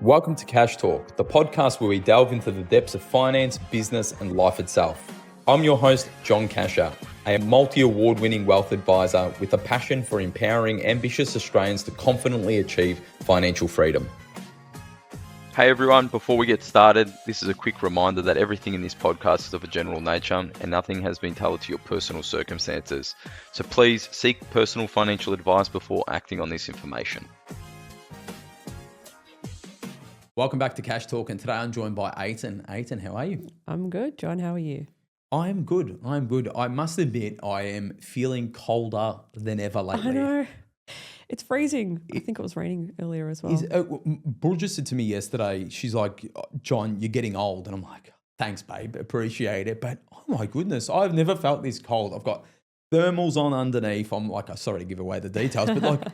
Welcome to Cash Talk, the podcast where we delve into the depths of finance, business, and life itself. I'm your host, John Cachia, a multi-award-winning wealth advisor with a passion for empowering ambitious Australians to confidently achieve financial freedom. Hey everyone, before we get started, this is a quick reminder that everything in this podcast is of a general nature and nothing has been tailored to your personal circumstances. So please seek personal financial advice before acting on this information. Welcome back to Cash Talk, and today I'm joined by Ayten. Ayten, how are you? I'm good, John. How are you? I'm good. I must admit, I am feeling colder than ever lately. I know. It's freezing. I think it was raining earlier as well. Burja said to me yesterday, she's like, John, you're getting old. And I'm like, thanks, babe. Appreciate it. But oh my goodness, I've never felt this cold. I've got thermals on underneath. I'm like, sorry to give away the details, but like,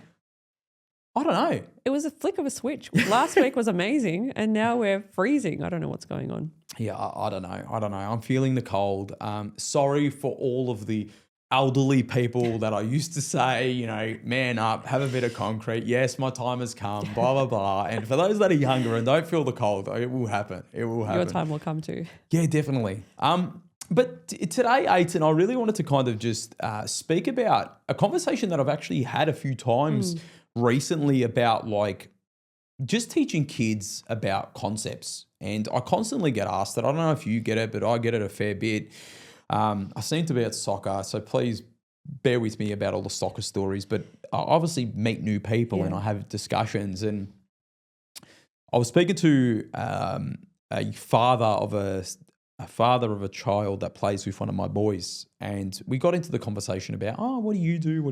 I don't know. It was a flick of a switch. Last week was amazing, and now we're freezing. I don't know what's going on. Yeah, I don't know. I'm feeling the cold. Sorry for all of the elderly people that I used to say, you know, man up, have a bit of concrete. Yes, my time has come, blah, blah, blah. And for those that are younger and don't feel the cold, it will happen. It will happen. Your time will come too. Yeah, definitely. But today, Ayten, I really wanted to kind of just speak about a conversation that I've actually had a few times recently about like just teaching kids about concepts. And I constantly get asked that. I don't know if you get it, but I get it a fair bit. I seem to be at soccer, so please bear with me about all the soccer stories. But I obviously meet new people and I have discussions. And I was speaking to a father of a child that plays with one of my boys, and we got into the conversation about, what do you do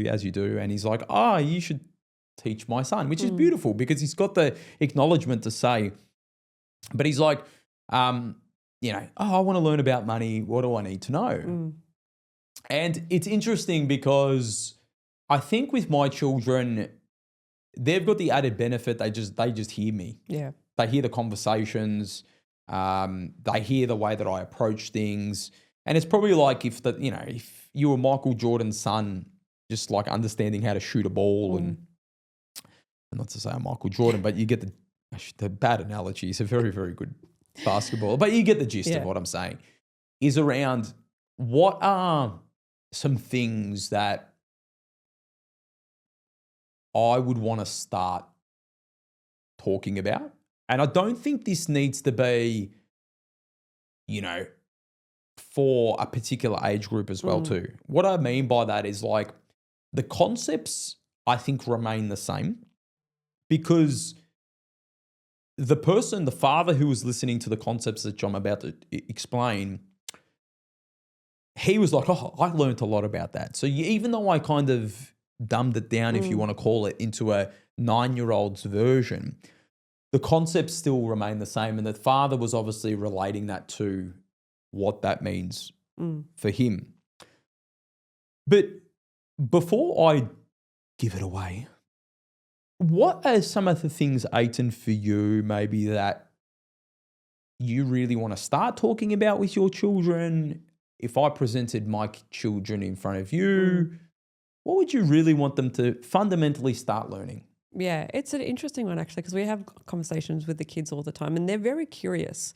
as you do? And he's like, you should teach my son, which is beautiful because he's got the acknowledgement to say, but he's like, I want to learn about money. What do I need to know? And it's interesting because I think with my children, they've got the added benefit. They just hear me. Yeah. They hear the conversations. They hear the way that I approach things. And it's probably like if you were Michael Jordan's son, just like understanding how to shoot a ball and not to say I'm Michael Jordan, but you get the bad analogy. It's a very, very good basketball, but you get the gist of what I'm saying is around what are some things that I would want to start talking about. And I don't think this needs to be, for a particular age group as well too. What I mean by that is like the concepts I think remain the same because the father who was listening to the concepts that I'm about to explain, he was like, I learned a lot about that. So even though I kind of dumbed it down, if you want to call it, into a 9-year-old's version, the concepts still remain the same. And the father was obviously relating that to what that means for him. But before I give it away, what are some of the things, Ayten, for you maybe that you really want to start talking about with your children? If I presented my children in front of you, what would you really want them to fundamentally start learning? Yeah, it's an interesting one actually because we have conversations with the kids all the time and they're very curious.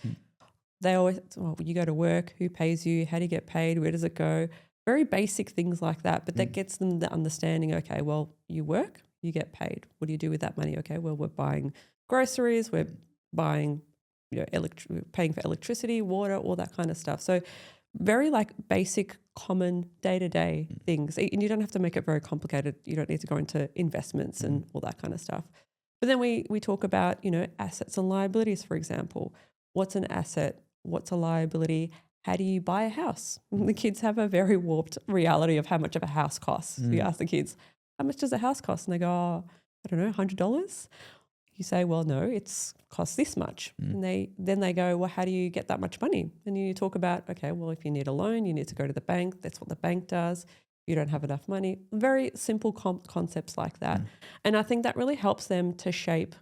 They always, you go to work, who pays you, how do you get paid, where does it go? Very basic things like that, but that gets them the understanding, okay, well, you work, you get paid. What do you do with that money? Okay, well, we're buying groceries, we're buying, paying for electricity, water, all that kind of stuff. So very like basic, common day-to-day things. And you don't have to make it very complicated. You don't need to go into investments and all that kind of stuff. But then we talk about, assets and liabilities, for example. What's an asset? What's a liability? How do you buy a house? The kids have a very warped reality of how much of a house costs. You ask the kids, how much does a house cost? And they go, I don't know, $100. You say, well, no, it's costs this much. And then they go, well, how do you get that much money? And you talk about, okay, well, if you need a loan, you need to go to the bank. That's what the bank does. You don't have enough money. Very simple concepts like that. And I think that really helps them to shape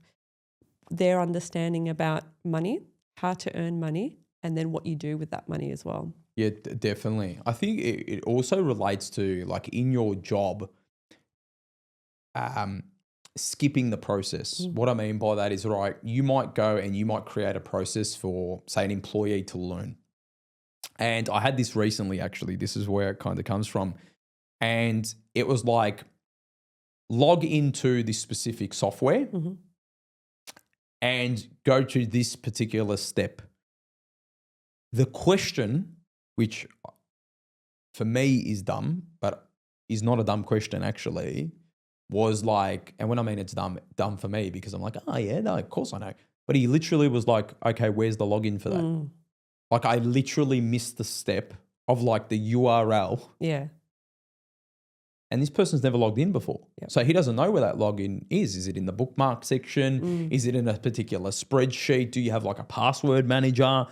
their understanding about money, how to earn money, and then what you do with that money as well. Yeah, definitely. I think it also relates to like in your job, skipping the process. What I mean by that is, right, you might go and you might create a process for, say, an employee to learn. And I had this recently, actually. This is where it kind of comes from. And it was like, log into this specific software and go to this particular step. The question, which for me is dumb, but is not a dumb question actually, was like, and when I mean it's dumb for me because I'm like, oh yeah, no, of course I know. But he literally was like, okay, where's the login for that? Like I literally missed the step of like the URL. Yeah. And this person's never logged in before. Yep. So he doesn't know where that login is. Is it in the bookmark section? Is it in a particular spreadsheet? Do you have like a password manager?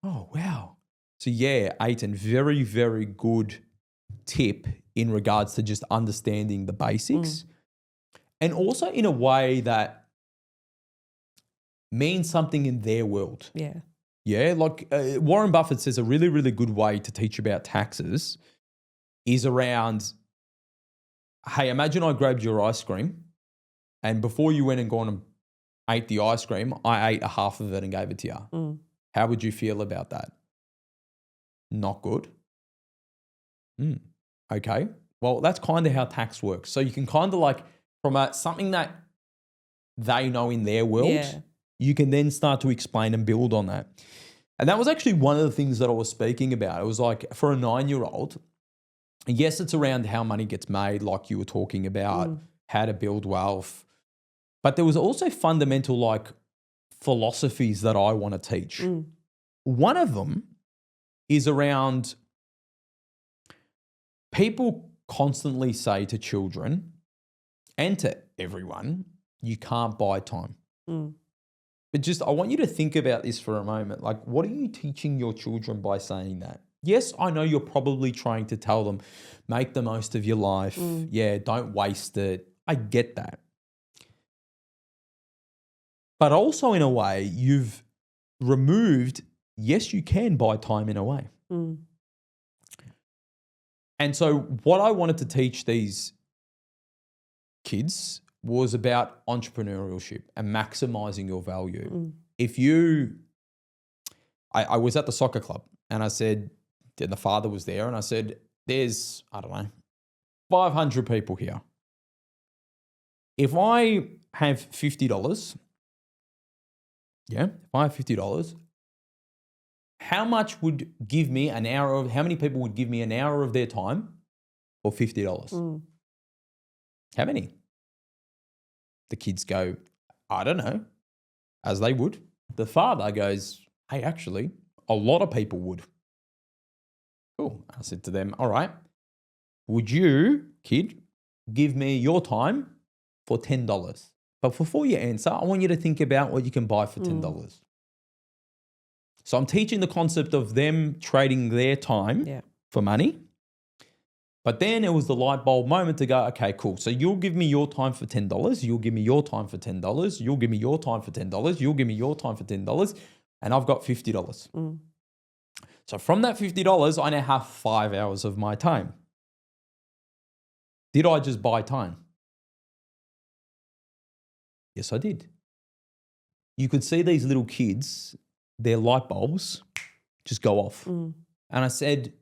Oh, wow. So yeah, Ayten, very, very good tip in regards to just understanding the basics. And also in a way that means something in their world. Yeah. Yeah, like Warren Buffett says a really, really good way to teach about taxes is around, hey, imagine I grabbed your ice cream and before you went and gone and ate the ice cream, I ate a half of it and gave it to you. How would you feel about that? Not good. Okay. Well, that's kind of how tax works. So you can kind of like from something that they know in their world, you can then start to explain and build on that. And that was actually one of the things that I was speaking about. It was like for a 9-year-old, yes, it's around how money gets made, like you were talking about, how to build wealth. But there was also fundamental like philosophies that I want to teach. One of them is around people constantly say to children and to everyone, you can't buy time. But just, I want you to think about this for a moment. Like, what are you teaching your children by saying that? Yes, I know you're probably trying to tell them, make the most of your life. Yeah, don't waste it. I get that. But also in a way, you've removed, yes, you can buy time in a way. And so what I wanted to teach these kids was about entrepreneurship and maximizing your value. If you, I was at the soccer club and I said, the father was there and I said, there's, I don't know, 500 people here. If I have $50, if I have $50, how much would give me an hour of, how many people would give me an hour of their time for $50? How many? The kids go, I don't know, as they would. The father goes, hey, actually, a lot of people would. Cool. I said to them, all right, would you, kid, give me your time for $10? But before you answer, I want you to think about what you can buy for $10. So I'm teaching the concept of them trading their time for money. But then it was the light bulb moment to go, okay, cool. So you'll give me your time for $10. You'll give me your time for $10. You'll give me your time for $10. You'll give me your time for $10. And I've got $50. So from that $50, I now have 5 hours of my time. Did I just buy time? Yes, I did. You could see these little kids, their light bulbs just go off. And I said,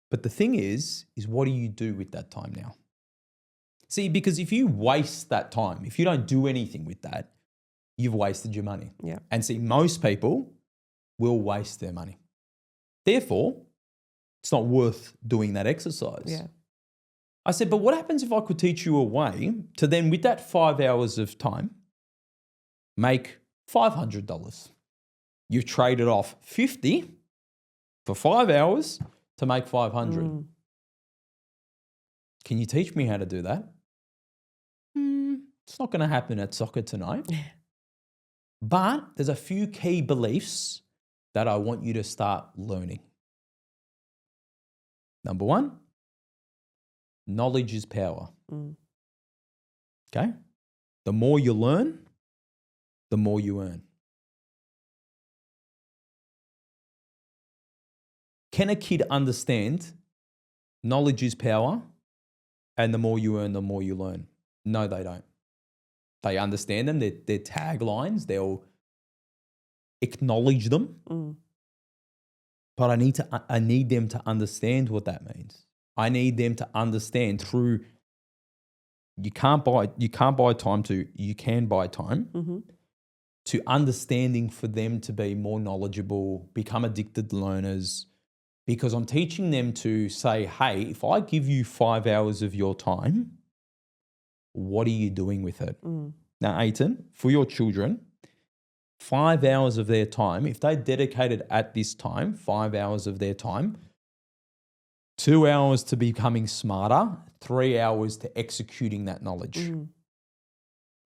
but the thing is what do you do with that time now? See, because if you waste that time, if you don't do anything with that, you've wasted your money. And see, most people will waste their money. Therefore, it's not worth doing that exercise. I said, but what happens if I could teach you a way to then, with that 5 hours of time, make $500? You've traded off 50 for 5 hours to make 500. Can you teach me how to do that? It's not going to happen at soccer tonight. But there's a few key beliefs that I want you to start learning. Number one, knowledge is power. Okay? The more you learn, the more you earn. Can a kid understand knowledge is power and the more you earn, the more you learn? No, they don't. They understand them. They're taglines. They'll acknowledge them. But I need them to understand what that means. I need them to understand through you can't buy time to you can buy time to understanding for them to be more knowledgeable, become addicted learners, because I'm teaching them to say, hey, if I give you 5 hours of your time, what are you doing with it? Now, Ayten, for your children, 5 hours of their time, if they dedicated at this time, 5 hours of their time, 2 hours to becoming smarter, 3 hours to executing that knowledge.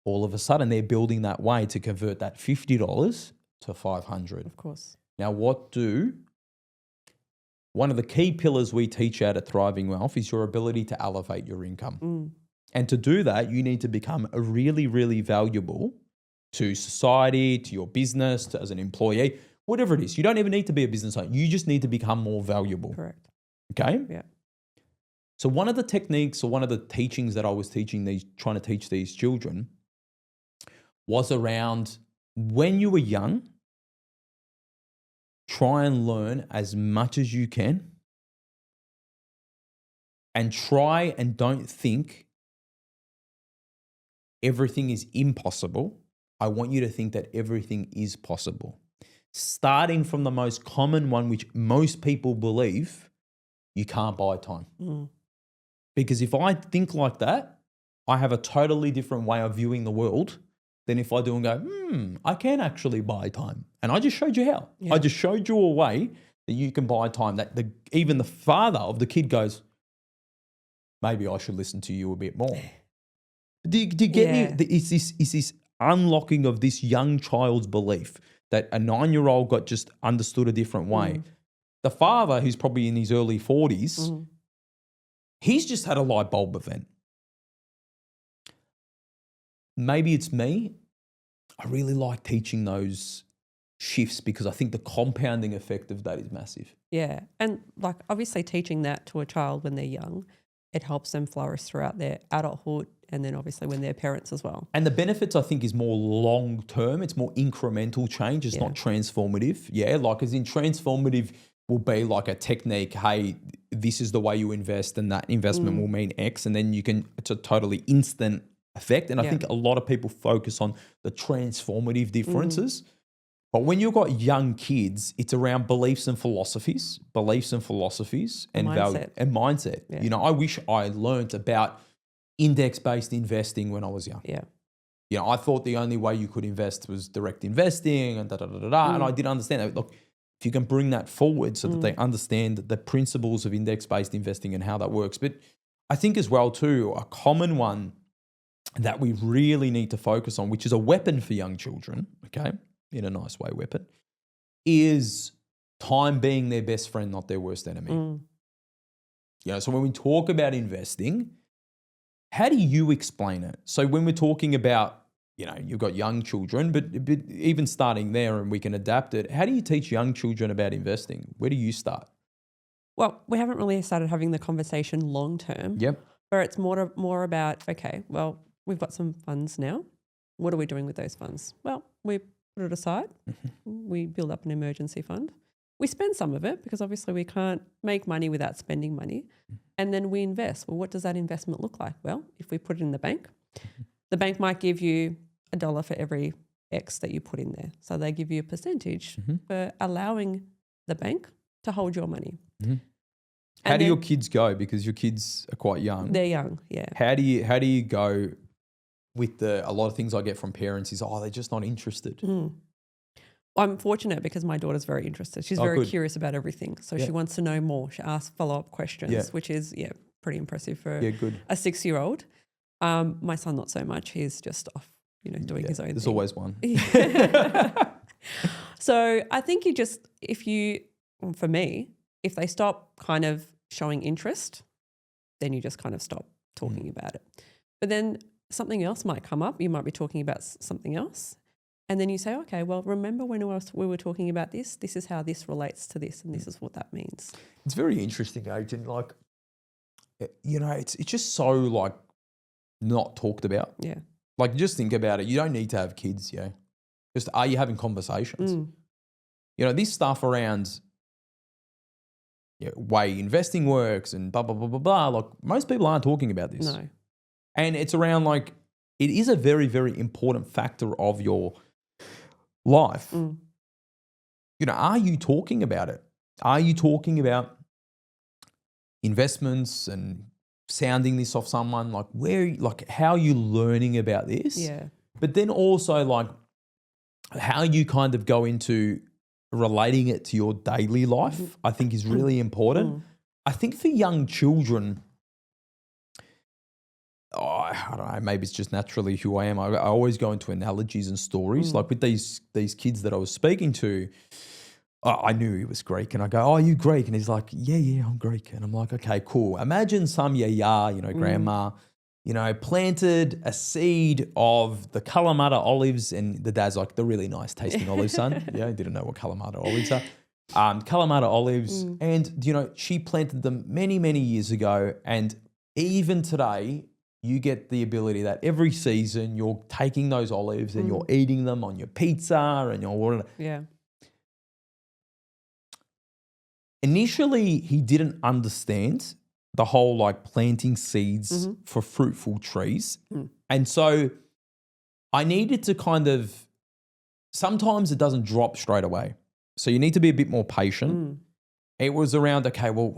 All of a sudden, they're building that way to convert that $50 to $500. Of course. Now, one of the key pillars we teach out at Thriving Wealth is your ability to elevate your income. And to do that, you need to become a really, really valuable to society, to your business, as an employee, whatever it is. You don't even need to be a business owner. You just need to become more valuable. Correct. Okay? Yeah. So one of the techniques or one of the teachings that I was trying to teach these children was around when you were young, try and learn as much as you can and try and don't think everything is impossible. I want you to think that everything is possible. Starting from the most common one, which most people believe, you can't buy time. Because if I think like that, I have a totally different way of viewing the world than if I do and go, I can actually buy time. And I just showed you how. Yeah. I just showed you a way that you can buy time. That even the father of the kid goes, maybe I should listen to you a bit more. Do you get me? Is this unlocking of this young child's belief that a 9-year-old got just understood a different way? The father, who's probably in his early 40s, he's just had a light bulb event. Maybe it's me. I really like teaching those shifts because I think the compounding effect of that is massive. Yeah. And like obviously teaching that to a child when they're young, it helps them flourish throughout their adulthood and then obviously when they're parents as well. And the benefits, I think, is more long-term. It's more incremental change. It's not transformative. Yeah, like as in transformative will be like a technique, hey, this is the way you invest and that investment will mean X. And then it's a totally instant effect. And I think a lot of people focus on the transformative differences. But when you've got young kids, it's around beliefs and philosophies and value and mindset. Yeah. You know, I wish I learned about index-based investing when I was young. Yeah. You know, I thought the only way you could invest was direct investing and and I didn't understand that. Look, if you can bring that forward so that they understand the principles of index-based investing and how that works. But I think as well too, a common one that we really need to focus on, which is a weapon for young children, okay, in a nice way weapon, is time being their best friend, not their worst enemy. You know, so when we talk about investing, how do you explain it? So when we're talking about, you know, you've got young children, but even starting there and we can adapt it, how do you teach young children about investing? Where do you start? Well, we haven't really started having the conversation long term. Yep. Where it's more about, okay, well, we've got some funds now. What are we doing with those funds? Well, we put it aside. We build up an emergency fund. We spend some of it because obviously we can't make money without spending money. And then we invest. Well, what does that investment look like? Well, if we put it in the bank might give you $1 for every X that you put in there. So they give you a percentage for allowing the bank to hold your money. How do your kids go? Because your kids are quite young. They're young, yeah. How do you go with a lot of things I get from parents is, they're just not interested. I'm fortunate because my daughter's very interested. She's very curious about everything. So she wants to know more. She asks follow-up questions, which is, pretty impressive for a 6-year-old. My son, not so much. He's just off, doing his own thing. There's always one. So I think for me, if they stop kind of showing interest, then you just kind of stop talking about it. But then something else might come up. You might be talking about something else. And then you say, okay, well, remember when we were talking about this? This is how this relates to this and this is what that means. It's very interesting, Ayten. Like, it's just so like not talked about. Yeah. Like, just think about it. You don't need to have kids, yeah. Just are you having conversations? You know, this stuff around way investing works and blah, blah, blah, blah, blah. Like, most people aren't talking about this. No. And it's around like, it is a very, very important factor of your life. You know, are you talking about it? Are you talking about investments and sounding this off someone? Like, how are you learning about this? Yeah. But then also like how you kind of go into relating it to your daily life, I think is really important. I think for young children, I don't know, maybe it's just naturally who I am. I always go into analogies and stories. Like with these kids that I was speaking to, I knew he was Greek, and I go, "Oh, are you Greek?" And he's like, "Yeah, I'm Greek." And I'm like, "Okay, cool." Imagine some yaya, grandma, planted a seed of the Kalamata olives, and the dad's like, "The really nice tasting olives, son." Yeah, I didn't know what Kalamata olives are. Kalamata olives, and she planted them many, many years ago, and even today, you get the ability that every season you're taking those olives and you're eating them on your pizza and your Yeah. Initially, he didn't understand the whole like planting seeds for fruitful trees. And so I needed to kind of, sometimes it doesn't drop straight away. So you need to be a bit more patient. It was around, okay, well,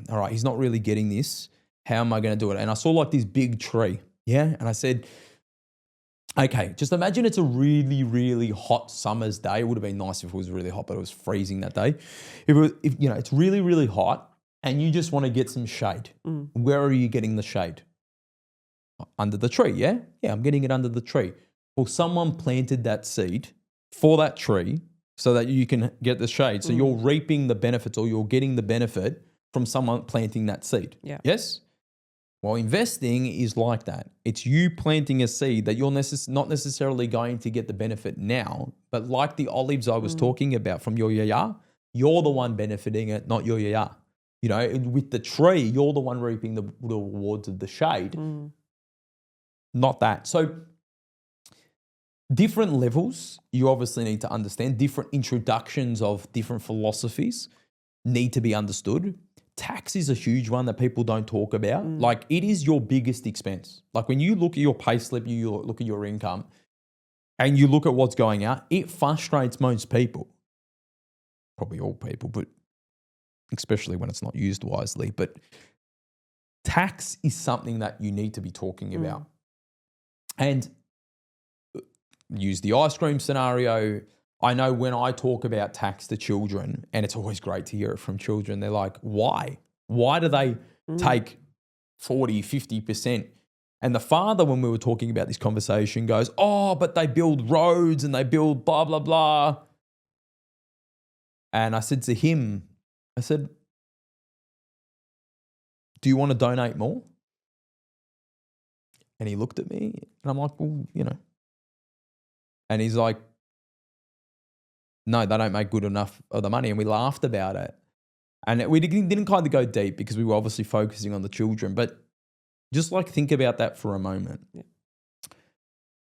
all right, he's not really getting this. How am I going to do it? And I saw like this big tree. Yeah. And I said, okay, just imagine it's a really, really hot summer's day. It would have been nice if it was really hot, but it was freezing that day. If it's really, really hot and you just want to get some shade, where are you getting the shade? Under the tree, yeah? Yeah, I'm getting it under the tree. Well, someone planted that seed for that tree so that you can get the shade. So you're reaping the benefits, or you're getting the benefit from someone planting that seed. Yeah. Yes? Well, investing is like that. It's you planting a seed that you're not necessarily going to get the benefit now, but like the olives I was talking about from your yaya, you're the one benefiting it, not your yaya. With the tree, you're the one reaping the rewards of the shade, not that. So different levels, you obviously need to understand. Different introductions of different philosophies need to be understood. Tax is a huge one that people don't talk about. Like, it is your biggest expense. Like, when you look at your pay slip, you look at your income, and you look at what's going out, it frustrates most people. Probably all people, but especially when it's not used wisely. But tax is something that you need to be talking about. And use the ice cream scenario. I know when I talk about tax to children, and it's always great to hear it from children, they're like, why? Why do they take 40, 50%? And the father, when we were talking about this conversation, goes, "Oh, but they build roads and they build blah, blah, blah." And I said to him, I said, "Do you want to donate more?" And he looked at me, and I'm like, "Well, And he's like, "No, they don't make good enough of the money." And we laughed about it. And we didn't kind of go deep because we were obviously focusing on the children. But just like think about that for a moment. Yeah.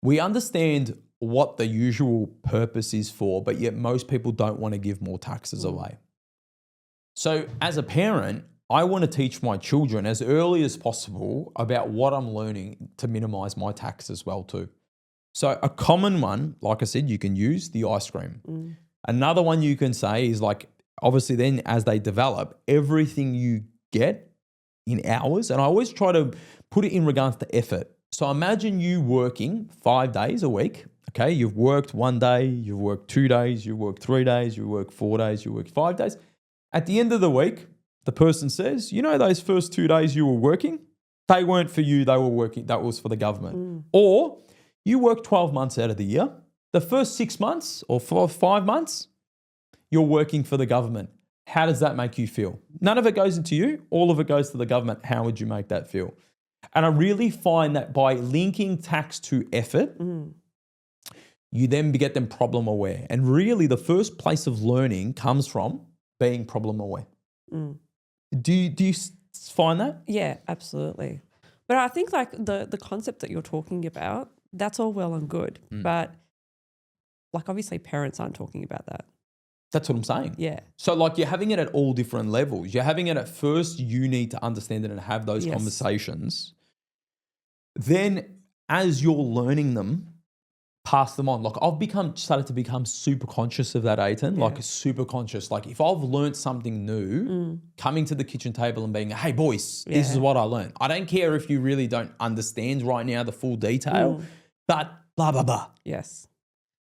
We understand what the usual purpose is for, but yet most people don't want to give more taxes away. So as a parent, I want to teach my children as early as possible about what I'm learning to minimize my tax as well too. So a common one, like I said, you can use the ice cream. Another one you can say is like, obviously then as they develop, everything you get in hours, and I always try to put it in regards to effort. So imagine you working 5 days a week, okay? You've worked 1 day, you've worked 2 days, you've worked 3 days, you worked 4 days, you worked 5 days. At the end of the week, the person says, those first 2 days you were working, they weren't for you, they were working, that was for the government. Or you work 12 months out of the year. The first 6 months or 5 months, you're working for the government. How does that make you feel? None of it goes into you. All of it goes to the government. How would you make that feel? And I really find that by linking tax to effort, you then get them problem aware. And really the first place of learning comes from being problem aware. Do you find that? Yeah, absolutely. But I think like the concept that you're talking about, that's all well and good. But like obviously parents aren't talking about that. That's what I'm saying. Yeah. So like you're having it at all different levels. You're having it at first, you need to understand it and have those Yes. conversations. Then as you're learning them, pass them on. Like I've started to become super conscious of that, Ayten, like super conscious. Like if I've learned something new, coming to the kitchen table and being, hey boys, this is what I learned. I don't care if you really don't understand right now the full detail, but blah, blah, blah. Yes.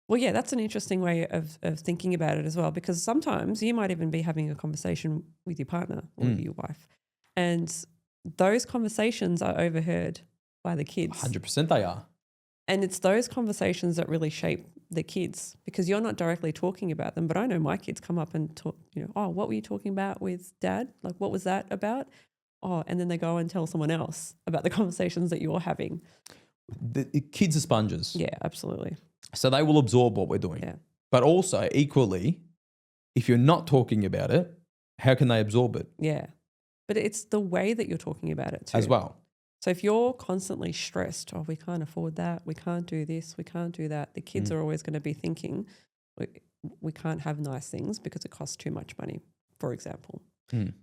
Well, yeah, that's an interesting way of thinking about it as well, because sometimes you might even be having a conversation with your partner or with your wife, and those conversations are overheard by the kids. 100% they are. And it's those conversations that really shape the kids, because you're not directly talking about them. But I know my kids come up and talk, oh, what were you talking about with dad? Like, what was that about? Oh, and then they go and tell someone else about the conversations that you're having. The kids are sponges. Yeah, absolutely. So they will absorb what we're doing. Yeah. But also equally, if you're not talking about it, how can they absorb it? Yeah. But it's the way that you're talking about it too. As well. So if you're constantly stressed, oh, we can't afford that, we can't do this, we can't do that, the kids are always going to be thinking, we can't have nice things because it costs too much money, for example.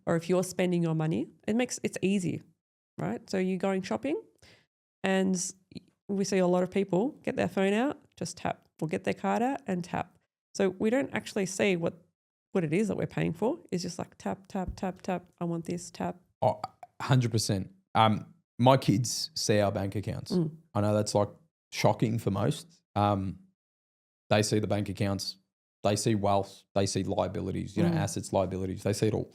Or if you're spending your money, it's easy, right? So you're going shopping and we see a lot of people get their phone out, just tap, or get their card out and tap. So we don't actually see what it is that we're paying for. It's just like tap, tap, tap, tap, I want this, tap. Oh, 100%. My kids see our bank accounts. I know that's like shocking for most. They see the bank accounts. They see wealth. They see liabilities, assets, liabilities. They see it all.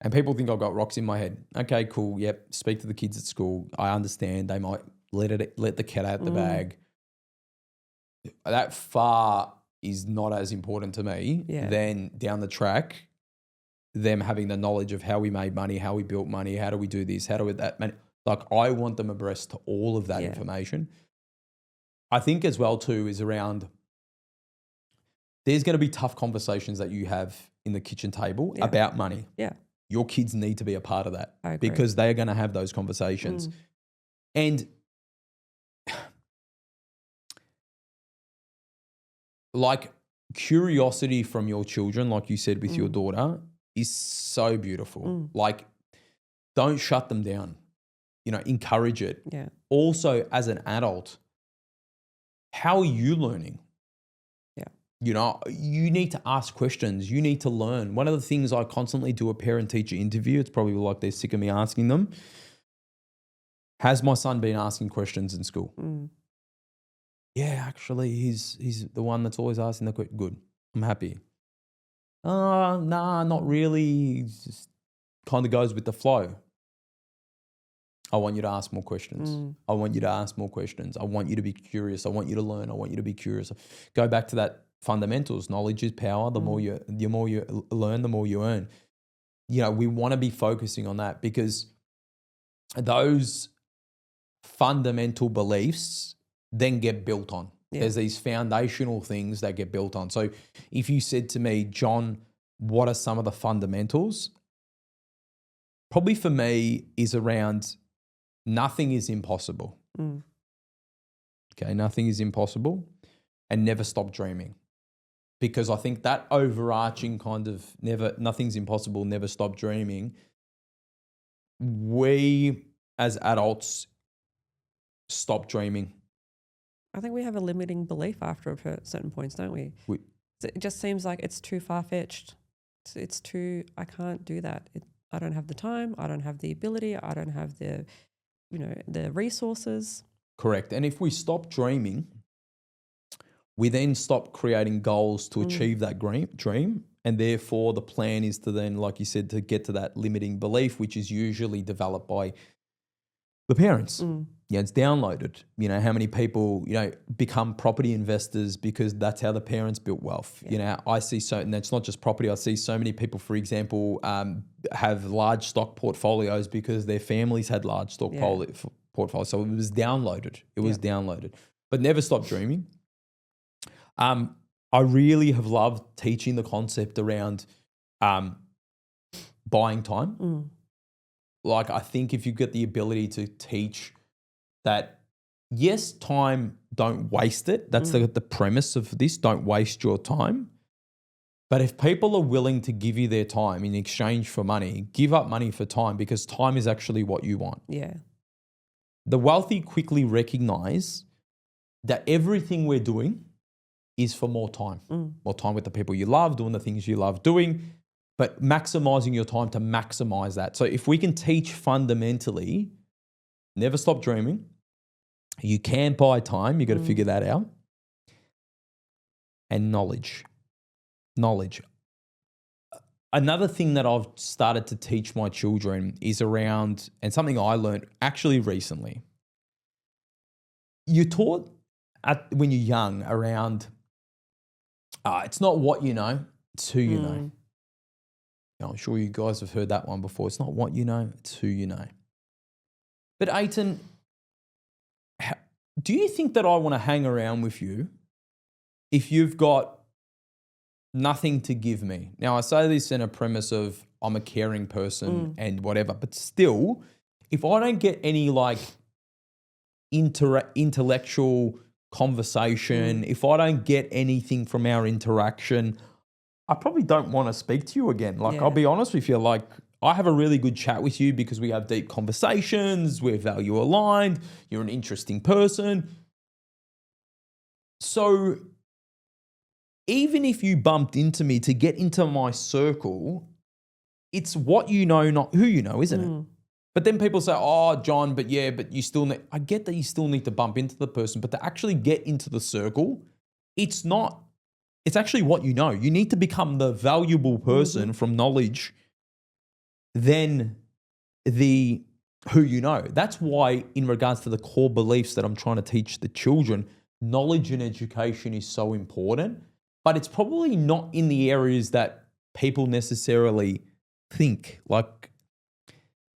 And people think I've got rocks in my head. Okay, cool. Yep. Speak to the kids at school. I understand. They might let the cat out the bag. That far is not as important to me than down the track, them having the knowledge of how we made money, how we built money, how do we do this, how do we that money. Like I want them abreast to all of that information. I think as well too is around, there's going to be tough conversations that you have in the kitchen table about money. Yeah. Your kids need to be a part of that I agree. because they're going to have those conversations. And like curiosity from your children, like you said with your daughter, is so beautiful. Like don't shut them down, encourage it. Yeah. Also as an adult, how are you learning? You need to ask questions. You need to learn. One of the things I constantly do a parent-teacher interview, it's probably like they're sick of me asking them. Has my son been asking questions in school? Yeah, actually, he's the one that's always asking the question. Good. I'm happy. Nah, not really. It just kind of goes with the flow. I want you to ask more questions. I want you to ask more questions. I want you to be curious. I want you to learn. I want you to be curious. Go back to that fundamentals. Knowledge is power. The more you learn, the more you earn. We want to be focusing on that because those fundamental beliefs then get built on. There's these foundational things that get built on. So if you said to me, John, what are some of the fundamentals? Probably for me is around nothing is impossible. Okay, nothing is impossible, and never stop dreaming. Because I think that overarching kind of nothing's impossible, never stop dreaming, we as adults stop dreaming. I think we have a limiting belief after certain points, don't we? It just seems like it's too far-fetched. It's too, I can't do that. I don't have the time. I don't have the ability. I don't have the resources. Correct. And if we stop dreaming, we then stop creating goals to achieve that dream. And therefore the plan is to then, like you said, to get to that limiting belief, which is usually developed by the parents. It's downloaded. How many people, become property investors because that's how the parents built wealth. I see and that's not just property. I see so many people, for example, have large stock portfolios because their families had large stock portfolios. So it was downloaded. It was downloaded. But never stop dreaming. I really have loved teaching the concept around buying time. Like I think if you get the ability to teach that yes, time, don't waste it. That's the premise of this. Don't waste your time. But if people are willing to give you their time in exchange for money, give up money for time, because time is actually what you want. Yeah. The wealthy quickly recognize that everything we're doing is for more time with the people you love, doing the things you love doing, but maximizing your time to maximize that. So if we can teach fundamentally, never stop dreaming. You can buy time. You got to figure that out. And knowledge. Another thing that I've started to teach my children is around, and something I learned actually recently. You're taught when you're young around, it's not what you know, it's who you know. Now, I'm sure you guys have heard that one before. It's not what you know, it's who you know. But Ayten, do you think that I want to hang around with you if you've got nothing to give me? Now, I say this in a premise of I'm a caring person and whatever, but still, if I don't get any like intellectual conversation, if I don't get anything from our interaction, I probably don't want to speak to you again. Like, I'll be honest with you, like, I have a really good chat with you because we have deep conversations, we're value aligned, you're an interesting person. So even if you bumped into me to get into my circle, it's what you know, not who you know, isn't it? But then people say, oh, John, but you still need, I get that you still need to bump into the person, but to actually get into the circle, it's actually what you know. You need to become the valuable person from knowledge than the who you know. That's why in regards to the core beliefs that I'm trying to teach the children, knowledge and education is so important, but it's probably not in the areas that people necessarily think. Like,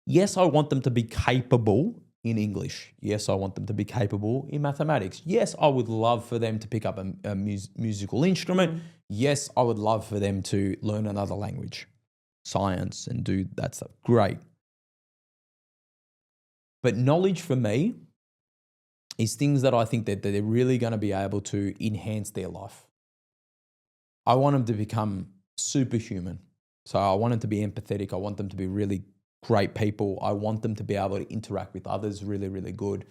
yes, I want them to be capable in English. Yes, I want them to be capable in mathematics. Yes, I would love for them to pick up a musical instrument. Yes, I would love for them to learn another language, science, and do that stuff. Great. But knowledge for me is things that I think that they're really going to be able to enhance their life. I want them to become superhuman. So I want them to be empathetic. I want them to be really great people. I want them to be able to interact with others really, really good.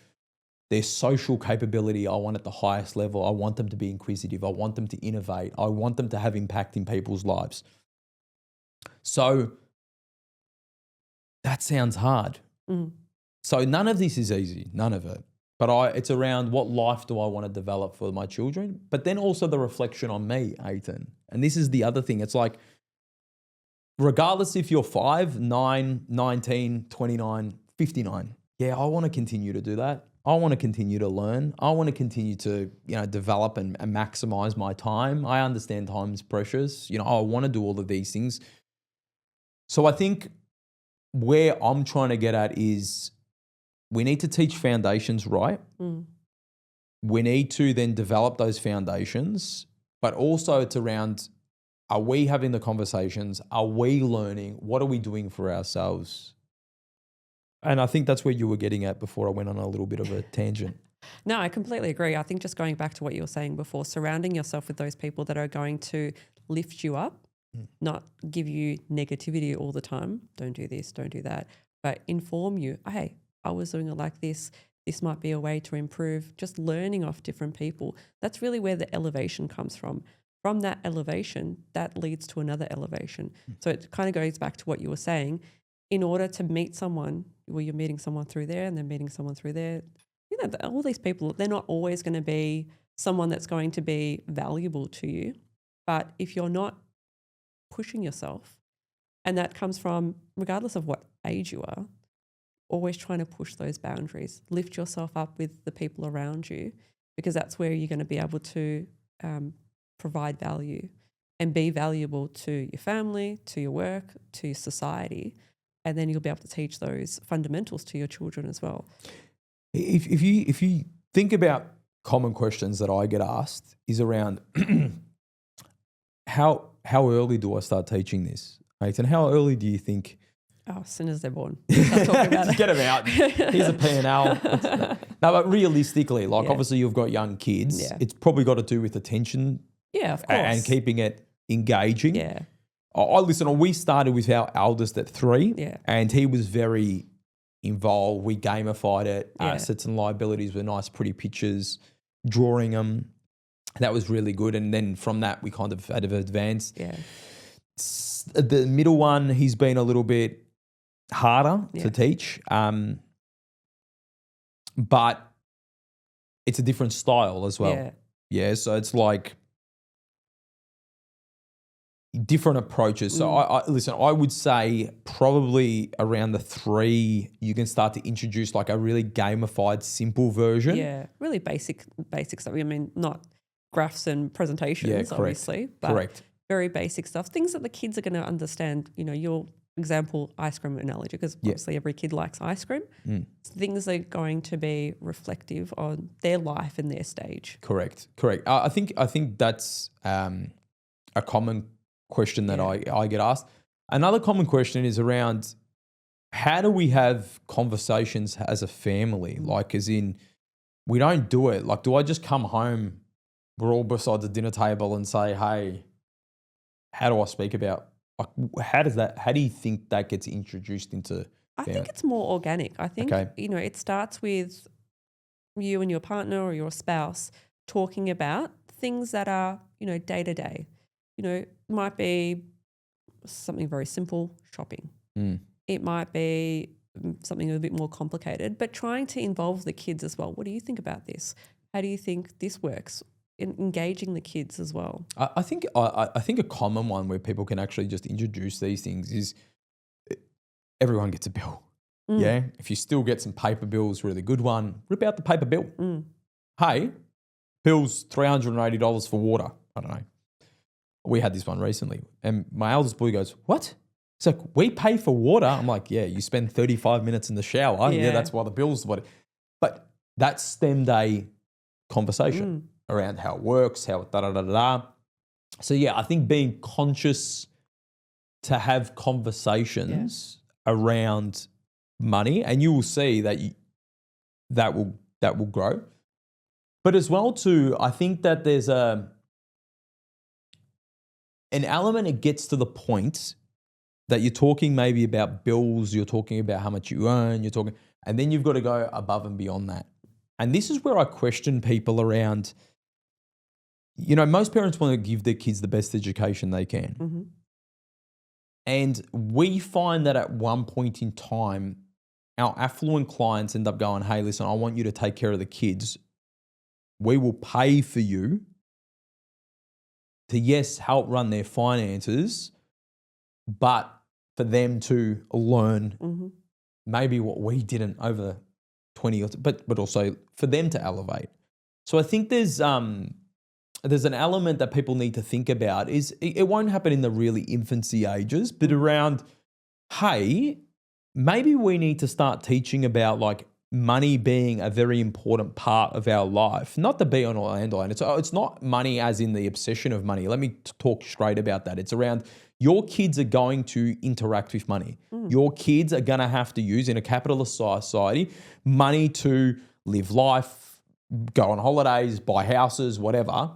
Their social capability, I want at the highest level. I want them to be inquisitive. I want them to innovate. I want them to have impact in people's lives. So that sounds hard. So none of this is easy, none of it. But it's around what life do I want to develop for my children, but then also the reflection on me, Ayten. And this is the other thing. It's like, regardless if you're 5, 9, 19, 29, 59, I want to continue to do that. I want to continue to learn. I want to continue to, develop and maximize my time. I understand time's precious. I want to do all of these things. So I think where I'm trying to get at is we need to teach foundations right. We need to then develop those foundations, but also it's around, are we having the conversations? Are we learning? What are we doing for ourselves? And I think that's where you were getting at before I went on a little bit of a tangent. No, I completely agree. I think just going back to what you were saying before, surrounding yourself with those people that are going to lift you up, not give you negativity all the time. Don't do this, don't do that, but inform you. Hey, I was doing it like this. This might be a way to improve. Just learning off different people. That's really where the elevation comes from. From that elevation, that leads to another elevation. So it kind of goes back to what you were saying. In order to meet someone, well, you're meeting someone through there and then meeting someone through there. All these people, they're not always going to be someone that's going to be valuable to you. But if you're not pushing yourself, and that comes from, regardless of what age you are, always trying to push those boundaries, lift yourself up with the people around you, because that's where you're going to be able to provide value and be valuable to your family, to your work, to your society. And then you'll be able to teach those fundamentals to your children as well. If you think about common questions that I get asked is around how early do I start teaching this? Ayten, how early do you think? As soon as they're born. Start talking about Just get them out. Here's a P&L. No, but realistically, like Yeah. obviously you've got young kids. Yeah. It's probably got to do with attention Yeah, of course. and keeping it engaging. Yeah. Listen, we started with our eldest at 3 Yeah. and he was very involved. We gamified it. Yeah. Assets and liabilities were nice, pretty pictures, drawing them. That was really good. And then from that, we kind of had advanced. Yeah. The middle one, he's been a little bit harder Yeah. to teach. But it's a different style as well. Yeah. Yeah. So it's like different approaches. So listen, I would say probably around the 3, you can start to introduce like a really gamified, simple version. Yeah. Really basic stuff. I mean, not graphs and presentations, correct. obviously, but Correct. very basic stuff. Things that the kids are going to understand. You know, your example, ice cream analogy, because obviously every kid likes ice cream. Things are going to be reflective on their life and their stage. Correct. I think that's a common question that I get asked. Another common question is around how do we have conversations as a family? Like as in, we don't do it. Like, do I just come home, we're all beside the dinner table and say, hey, how do I speak about, like, how do you think that gets introduced into I family? think it's more organic. I think, you know, it starts with you and your partner or your spouse talking about things that are, you know, day to day. You know, it might be something very simple, shopping. It might be something a bit more complicated, but trying to involve the kids as well. What do you think about this? How do you think this works? Engaging the kids as well. I think a common one where people can actually just introduce these things is everyone gets a bill. Yeah. If you still get some paper bills, really good one, rip out the paper bill. Hey, bill's $380 for water. I don't know. We had this one recently and my eldest boy goes, what? It's like, we pay for water. I'm like, yeah, you spend 35 minutes in the shower. Yeah, that's why the bill's what. But that stemmed a conversation around how it works, how it da-da-da-da-da. So yeah, I think being conscious to have conversations around money, and you will see that that will grow. But as well too, I think that there's an element, it gets to the point that you're talking maybe about bills, you're talking about how much you earn, and then you've got to go above and beyond that. And this is where I question people around, you know, most parents want to give their kids the best education they can. And we find that at one point in time, our affluent clients end up going, hey, listen, I want you to take care of the kids. We will pay for you to, yes, help run their finances, but for them to learn maybe what we didn't over 20 or but also for them to elevate. So I think there's an element that people need to think about is it won't happen in the really infancy ages, but around, hey, maybe we need to start teaching about like money being a very important part of our life, not the be on or end all. And it's not money as in the obsession of money. Let me talk straight about that. It's around your kids are going to interact with money. Your kids are going to have to use, in a capitalist society, money to live life, go on holidays, buy houses, whatever.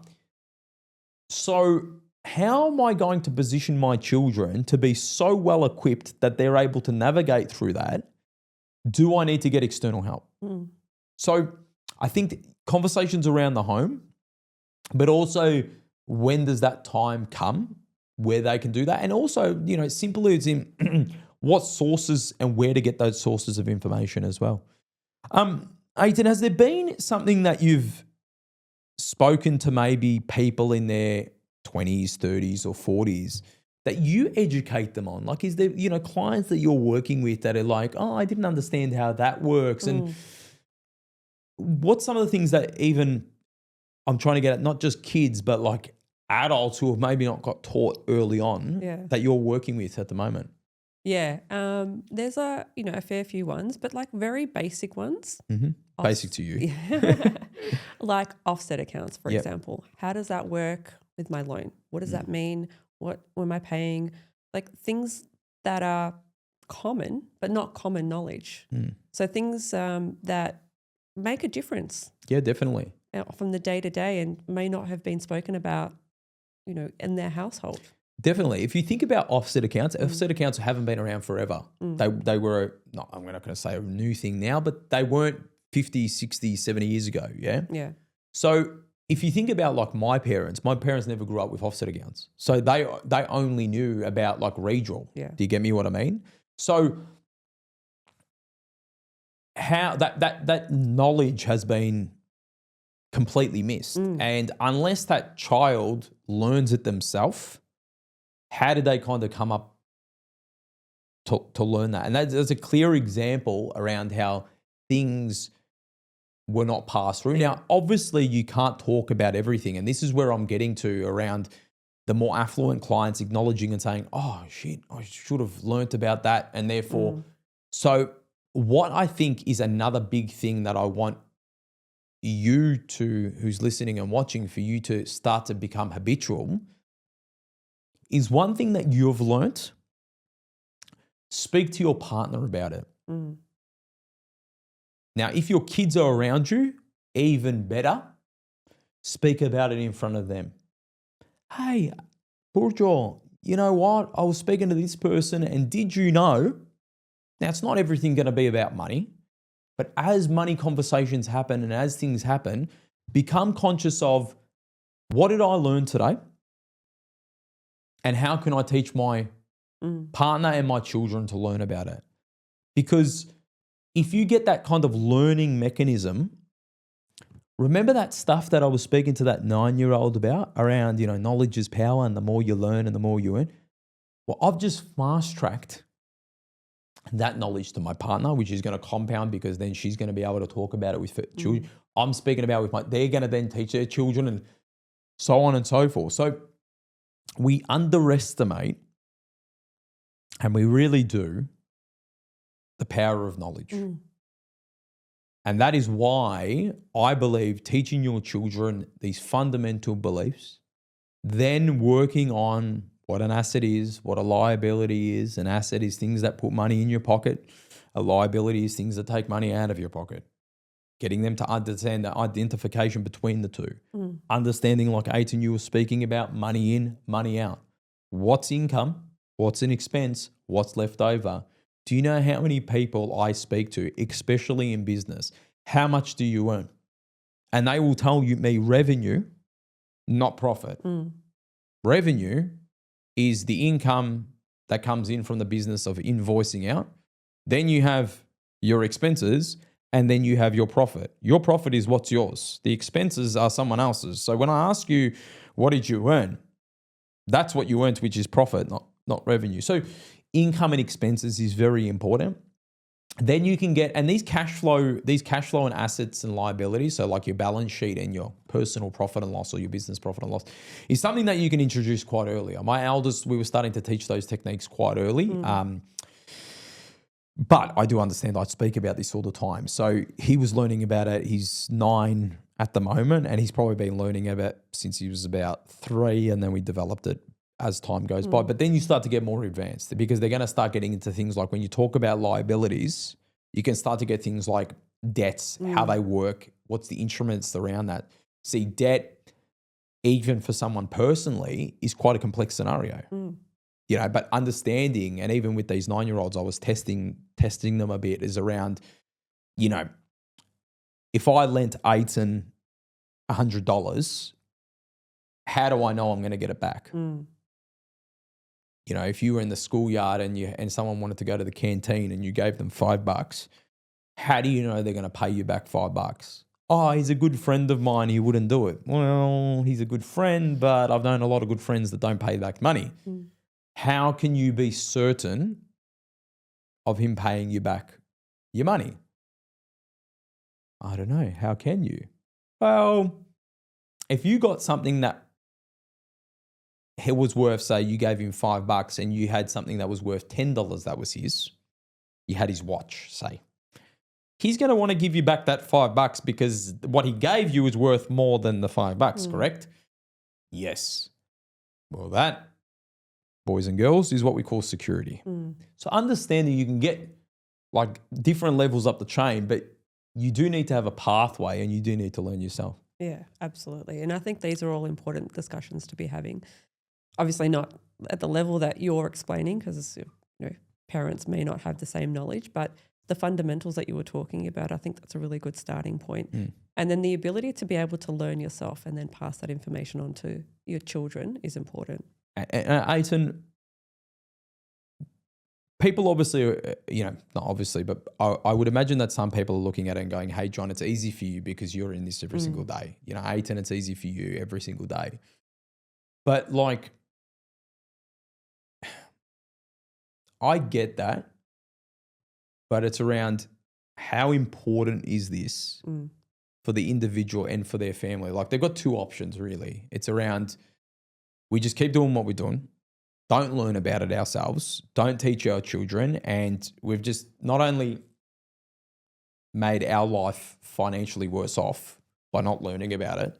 So how am I going to position my children to be so well equipped that they're able to navigate through that? Do I need to get external help? So I think conversations around the home, but also when does that time come where they can do that? And also, you know, simply as in what sources and where to get those sources of information as well. Ayten, has there been something that you've spoken to maybe people in their 20s, 30s or 40s that you educate them on? Like, is there, you know, clients that you're working with that are like, oh, I didn't understand how that works. And what's some of the things that even I'm trying to get at, not just kids, but like adults who have maybe not got taught early on that you're working with at the moment? Yeah. There's a fair few ones, but like very basic ones. Basic to you. Like offset accounts, for example. How does that work with my loan? What does that mean? What am I paying? Like things that are common, but not common knowledge. So things that make a difference Yeah, definitely. from the day to day and may not have been spoken about, in their household. Definitely. If you think about offset accounts haven't been around forever. They were, I'm not going to say a new thing now, but they weren't 50, 60, 70 years ago. Yeah. Yeah. So if you think about like my parents never grew up with offset accounts. So they only knew about like redraw. Yeah. Do you get me what I mean? So how that knowledge has been completely missed. And unless that child learns it themselves, how did they kind of come up to learn that? And that's a clear example around how things were not passed through. Now, obviously you can't talk about everything. And this is where I'm getting to around the more affluent clients acknowledging and saying, oh shit, I should have learnt about that. And therefore, so what I think is another big thing that I want you to, who's listening and watching, for you to start to become habitual is one thing that you've learnt, speak to your partner about it. Now, if your kids are around you, even better, speak about it in front of them. Hey, Burjo, you know what? I was speaking to this person, and did you know? Now, it's not everything going to be about money, but as money conversations happen and as things happen, become conscious of what did I learn today? And how can I teach my partner and my children to learn about it? Because if you get that kind of learning mechanism, remember that stuff that I was speaking to that 9-year-old about around, knowledge is power and the more you learn and the more you earn. Well, I've just fast-tracked that knowledge to my partner, which is going to compound because then she's going to be able to talk about it with her children. I'm speaking about they're going to then teach their children and so on and so forth. So we underestimate, and we really do, the power of knowledge. And that is why I believe teaching your children these fundamental beliefs, then working on what an asset is, what a liability is. An asset is things that put money in your pocket. A liability is things that take money out of your pocket. Getting them to understand the identification between the two. Understanding, like Ayten, you were speaking about, money in, money out. What's income? What's an expense? What's left over? Do you know how many people I speak to, especially in business? How much do you earn? And they will tell me revenue, not profit. Revenue is the income that comes in from the business of invoicing out. Then you have your expenses, and then you have your profit. Your profit is what's yours. The expenses are someone else's. So when I ask you, what did you earn? That's what you earned, which is profit, not revenue. So income and expenses is very important. Then you can get, and these cash flow and assets and liabilities, so like your balance sheet and your personal profit and loss or your business profit and loss, is something that you can introduce quite earlier. My eldest, we were starting to teach those techniques quite early. But I do understand, I speak about this all the time. So he was learning about it. He's 9 at the moment, and he's probably been learning about it since he was about 3, and then we developed it as time goes by. But then you start to get more advanced because they're going to start getting into things like when you talk about liabilities, you can start to get things like debts, how they work, what's the instruments around that. See, debt, even for someone personally, is quite a complex scenario. But understanding, and even with these 9-year-olds, I was testing them a bit, is around, if I lent Ayten $100, how do I know I'm going to get it back? If you were in the schoolyard and someone wanted to go to the canteen and you gave them $5, how do you know they're going to pay you back $5? Oh, he's a good friend of mine, he wouldn't do it. Well, he's a good friend, but I've known a lot of good friends that don't pay back money. How can you be certain of him paying you back your money? I don't know. How can you? Well, if you got something that it was worth, say you gave him $5 and you had something that was worth $10 that was his, you had his watch, say. He's going to want to give you back that $5 because what he gave you is worth more than the $5, correct? Yes. Well, that, boys and girls, is what we call security. So understanding you can get like different levels up the chain, but you do need to have a pathway and you do need to learn yourself. Yeah, absolutely. And I think these are all important discussions to be having. Obviously not at the level that you're explaining, because parents may not have the same knowledge, but the fundamentals that you were talking about, I think that's a really good starting point. And then the ability to be able to learn yourself and then pass that information on to your children is important. Ayten, people obviously, not obviously, but I would imagine that some people are looking at it and going, hey, John, it's easy for you because you're in this every single day. Ayten, it's easy for you every single day. But like, I get that, but it's around how important is this for the individual and for their family? Like, they've got two options, really. It's around, we just keep doing what we're doing, don't learn about it ourselves, don't teach our children, and we've just not only made our life financially worse off by not learning about it.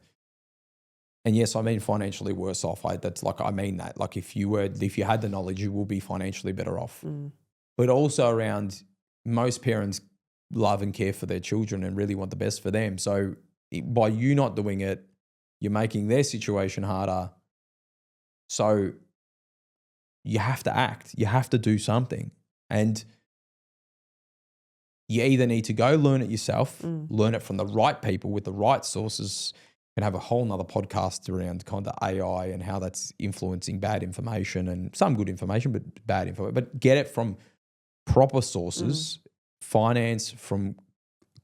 And yes, I mean financially worse off. I mean that. Like, if you had the knowledge, you will be financially better off. But also around, most parents love and care for their children and really want the best for them. So by you not doing it, you're making their situation harder. So you have to act. You have to do something. And you either need to go learn it yourself, learn it from the right people with the right sources, and have a whole nother podcast around kind of AI and how that's influencing bad information, and some good information, but bad info. But get it from proper sources, finance, from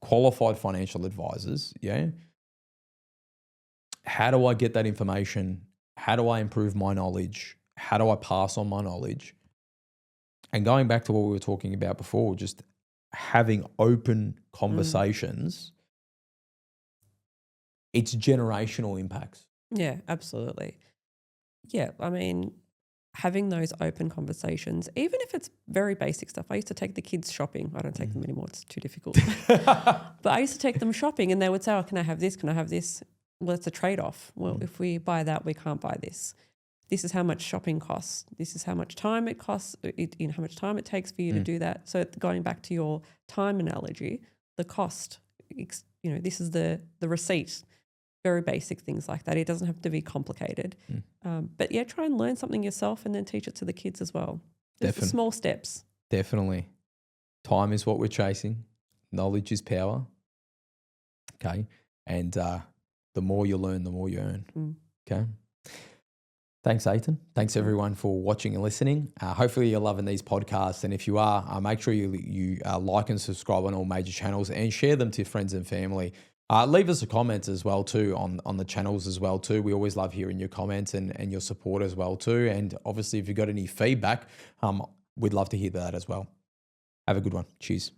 qualified financial advisors. Yeah. How do I get that information? How do I improve my knowledge? How do I pass on my knowledge? And going back to what we were talking about before, just having open conversations, it's generational impacts. Yeah, absolutely. Yeah, I mean, having those open conversations, even if it's very basic stuff. I used to take the kids shopping. I don't take them anymore. It's too difficult. But I used to take them shopping and they would say, oh, can I have this? Can I have this? Well, it's a trade-off. Well, if we buy that, we can't buy this. This is how much shopping costs. This is how much time it costs, how much time it takes for you to do that. So going back to your time analogy, the cost, this is the receipt. Very basic things like that. It doesn't have to be complicated. But yeah, try and learn something yourself and then teach it to the kids as well. Definitely. Small steps. Definitely. Time is what we're chasing. Knowledge is power. Okay. And the more you learn, the more you earn. Okay. Thanks, Ayten. Thanks, everyone, for watching and listening. Hopefully you're loving these podcasts. And if you are, make sure you like and subscribe on all major channels and share them to friends and family. Leave us a comment as well too on the channels as well too. We always love hearing your comments and your support as well too. And obviously if you've got any feedback, we'd love to hear that as well. Have a good one. Cheers.